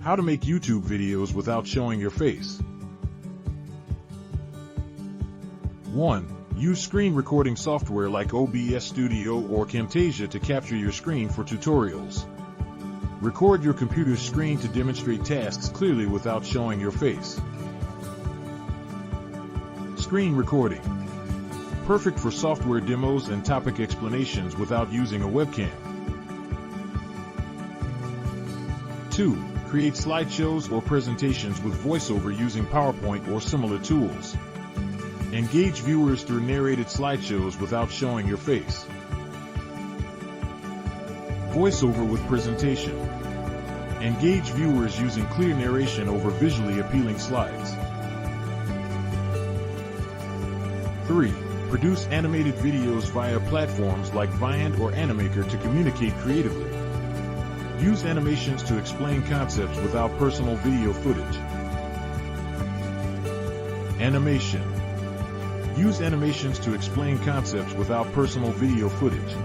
How to make YouTube videos without showing your face. 1. Use screen recording software like OBS Studio or Camtasia to capture your screen for tutorials. Record your computer's screen to demonstrate tasks clearly without showing your face. Screen recording. Perfect for software demos and topic explanations without using a webcam. 2. Create slideshows or presentations with voiceover using PowerPoint or similar tools. Engage viewers through narrated slideshows without showing your face. Voiceover with presentation. Engage viewers using clear narration over visually appealing slides. 3. Produce animated videos via platforms like Viant or Animaker to communicate creatively. Use animations to explain concepts without personal video footage. Animation. Use animations to explain concepts without personal video footage.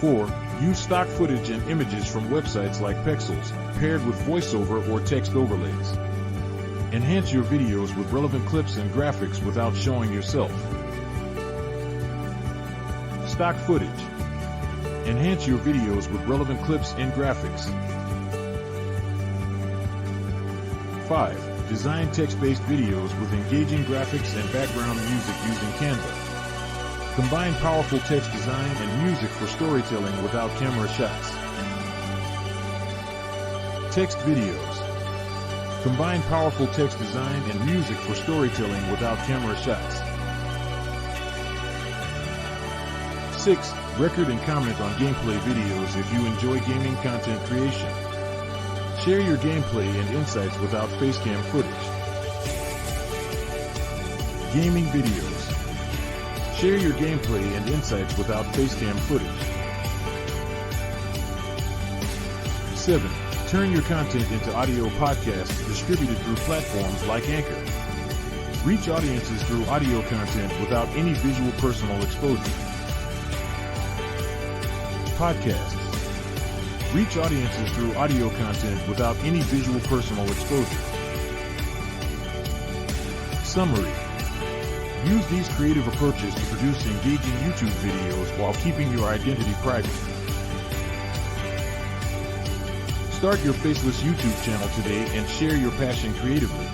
4. Use stock footage and images from websites like Pexels, paired with voiceover or text overlays. Enhance your videos with relevant clips and graphics without showing yourself. Stock footage. Enhance your videos with relevant clips and graphics. 5. Design text-based videos with engaging graphics and background music using Canva. Combine powerful text design and music for storytelling without camera shots. Text videos. Combine powerful text design and music for storytelling without camera shots. 6. Record and comment on gameplay videos if you enjoy gaming content creation. Share your gameplay and insights without facecam footage. Gaming videos. Share your gameplay and insights without facecam footage. 7. Turn your content into audio podcasts distributed through platforms like Anchor. Reach audiences through audio content without any visual personal exposure. Podcasts. Reach audiences through audio content without any visual personal exposure. Summary. Use these creative approaches to produce engaging YouTube videos while keeping your identity private. Start your faceless YouTube channel today and share your passion creatively.